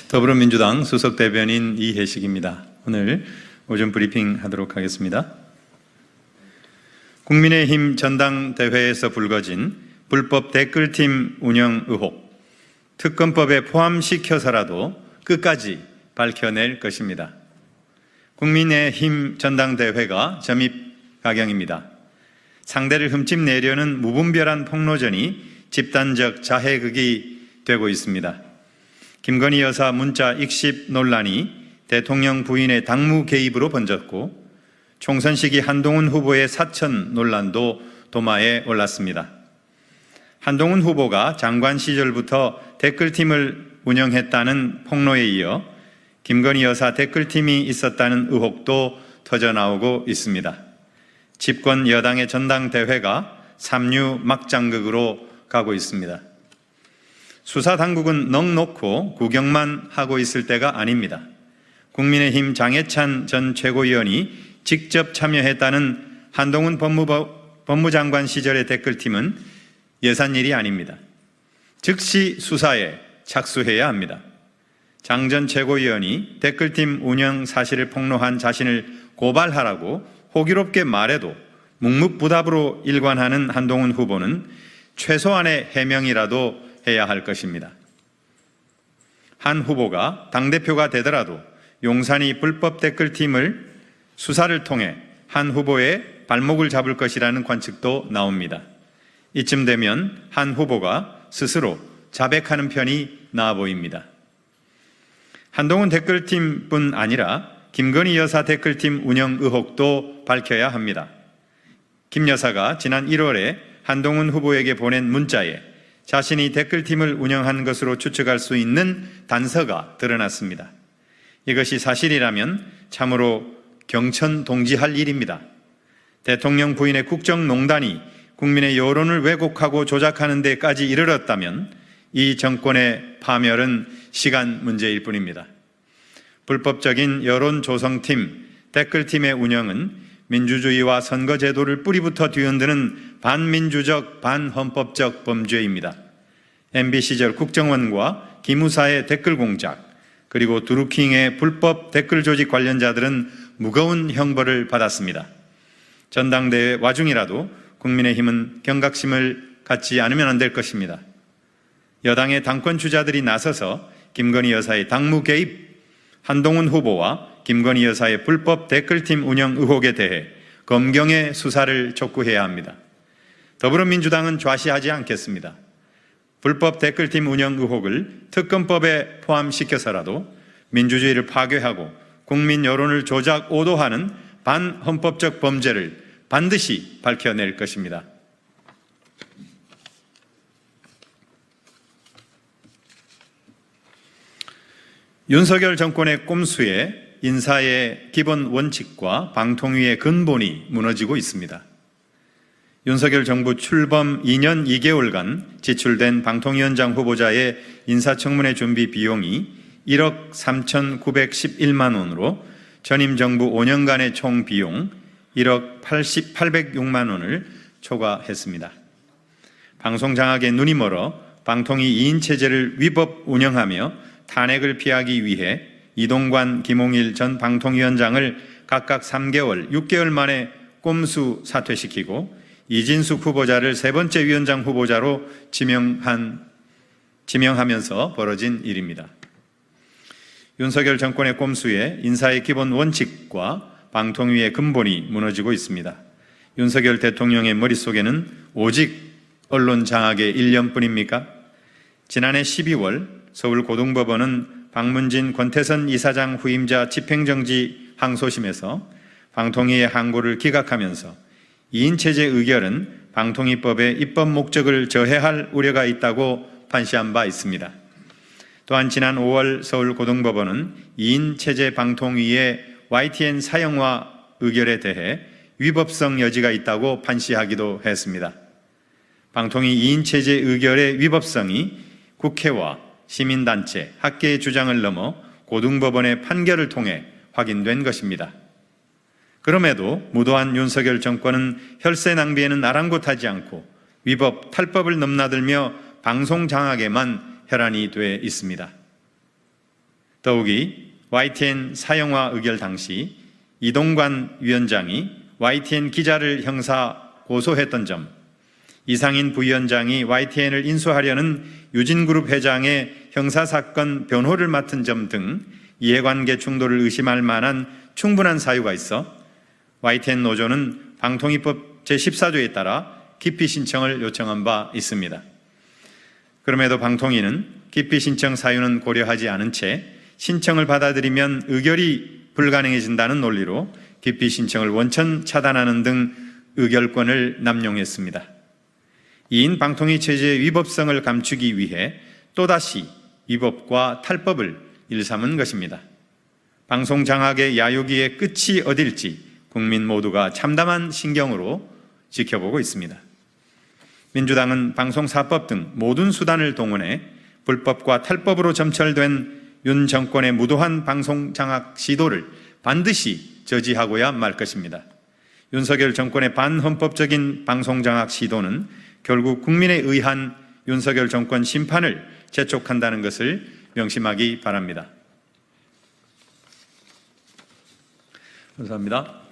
더불어민주당 수석대변인 이혜식입니다. 오늘 오전 브리핑 하도록 하겠습니다. 국민의힘 전당대회에서 불거진 불법 댓글팀 운영 의혹, 특검법에 포함시켜서라도 끝까지 밝혀낼 것입니다. 국민의힘 전당대회가 점입 가경입니다. 상대를 흠집내려는 무분별한 폭로전이 집단적 자해극이 되고 있습니다. 김건희 여사 문자 익십 논란이 대통령 부인의 당무 개입으로 번졌고, 총선 시기 한동훈 후보의 사천 논란도 도마에 올랐습니다. 한동훈 후보가 장관 시절부터 댓글팀을 운영했다는 폭로에 이어 김건희 여사 댓글팀이 있었다는 의혹도 터져나오고 있습니다. 집권 여당의 전당대회가 삼류 막장극으로 가고 있습니다. 수사당국은 넋 놓고 구경만 하고 있을 때가 아닙니다. 국민의힘 장해찬 전 최고위원이 직접 참여했다는 한동훈 법무장관 시절의 댓글팀은 예산일이 아닙니다. 즉시 수사에 착수해야 합니다. 장 전 최고위원이 댓글팀 운영 사실을 폭로한 자신을 고발하라고 호기롭게 말해도 묵묵부답으로 일관하는 한동훈 후보는 최소한의 해명이라도 해야 할 것입니다. 한 후보가 당대표가 되더라도 용산이 불법 댓글팀을 수사를 통해 한 후보의 발목을 잡을 것이라는 관측도 나옵니다. 이쯤 되면 한 후보가 스스로 자백하는 편이 나아 보입니다. 한동훈 댓글팀뿐 아니라 김건희 여사 댓글팀 운영 의혹도 밝혀야 합니다. 김 여사가 지난 1월에 한동훈 후보에게 보낸 문자에 자신이 댓글팀을 운영한 것으로 추측할 수 있는 단서가 드러났습니다. 이것이 사실이라면 참으로 경천동지할 일입니다. 대통령 부인의 국정농단이 국민의 여론을 왜곡하고 조작하는 데까지 이르렀다면 이 정권의 파멸은 시간 문제일 뿐입니다. 불법적인 여론조성팀, 댓글팀의 운영은 민주주의와 선거제도를 뿌리부터 뒤흔드는 반민주적, 반헌법적 범죄입니다. MB 시절 국정원과 기무사의 댓글 공작, 그리고 드루킹의 불법 댓글 조직 관련자들은 무거운 형벌을 받았습니다. 전당대회 와중이라도 국민의힘은 경각심을 갖지 않으면 안 될 것입니다. 여당의 당권 주자들이 나서서 김건희 여사의 당무 개입, 한동훈 후보와 김건희 여사의 불법 댓글팀 운영 의혹에 대해 검경의 수사를 촉구해야 합니다. 더불어민주당은 좌시하지 않겠습니다. 불법 댓글팀 운영 의혹을 특검법에 포함시켜서라도 민주주의를 파괴하고 국민 여론을 조작 오도하는 반헌법적 범죄를 반드시 밝혀낼 것입니다. 윤석열 정권의 꼼수에 인사의 기본 원칙과 방통위의 근본이 무너지고 있습니다. 윤석열 정부 출범 2년 2개월간 지출된 방통위원장 후보자의 인사청문회 준비 비용이 1억 3,911만 원으로 전임 정부 5년간의 총 비용 1억 806만 원을 초과했습니다. 방송 장악에 눈이 멀어 방통위 2인 체제를 위법 운영하며 탄핵을 피하기 위해 이동관, 김홍일 전 방통위원장을 각각 3개월, 6개월 만에 꼼수 사퇴시키고 이진숙 후보자를 세 번째 위원장 후보자로 지명하면서 벌어진 일입니다. 윤석열 정권의 꼼수에 인사의 기본 원칙과 방통위의 근본이 무너지고 있습니다. 윤석열 대통령의 머릿속에는 오직 언론 장악의 일념뿐입니까? 지난해 12월 서울고등법원은 박문진 권태선 이사장 후임자 집행정지 항소심에서 방통위의 항고를 기각하면서 2인체제 의결은 방통위법의 입법 목적을 저해할 우려가 있다고 판시한 바 있습니다. 또한 지난 5월 서울고등법원은 2인체제 방통위의 YTN 사형화 의결에 대해 위법성 여지가 있다고 판시하기도 했습니다. 방통위 2인체제 의결의 위법성이 국회와 시민단체, 학계의 주장을 넘어 고등법원의 판결을 통해 확인된 것입니다. 그럼에도 무도한 윤석열 정권은 혈세 낭비에는 아랑곳하지 않고 위법, 탈법을 넘나들며 방송 장악에만 혈안이 돼 있습니다. 더욱이 YTN 사형화 의결 당시 이동관 위원장이 YTN 기자를 형사 고소했던 점, 이상인 부위원장이 YTN을 인수하려는 유진그룹 회장의 형사사건 변호를 맡은 점 등 이해관계 충돌을 의심할 만한 충분한 사유가 있어 YTN 노조는 방통위법 제14조에 따라 기피 신청을 요청한 바 있습니다. 그럼에도 방통위는 기피 신청 사유는 고려하지 않은 채 신청을 받아들이면 의결이 불가능해진다는 논리로 기피 신청을 원천 차단하는 등 의결권을 남용했습니다. 이인 방통위 체제의 위법성을 감추기 위해 또다시 위법과 탈법을 일삼은 것입니다. 방송 장악의 야유기의 끝이 어딜지 국민 모두가 참담한 신경으로 지켜보고 있습니다. 민주당은 방송사법 등 모든 수단을 동원해 불법과 탈법으로 점철된 윤 정권의 무도한 방송 장악 시도를 반드시 저지하고야 말 것입니다. 윤석열 정권의 반헌법적인 방송 장악 시도는 결국 국민에 의한 윤석열 정권 심판을 재촉한다는 것을 명심하기 바랍니다. 감사합니다.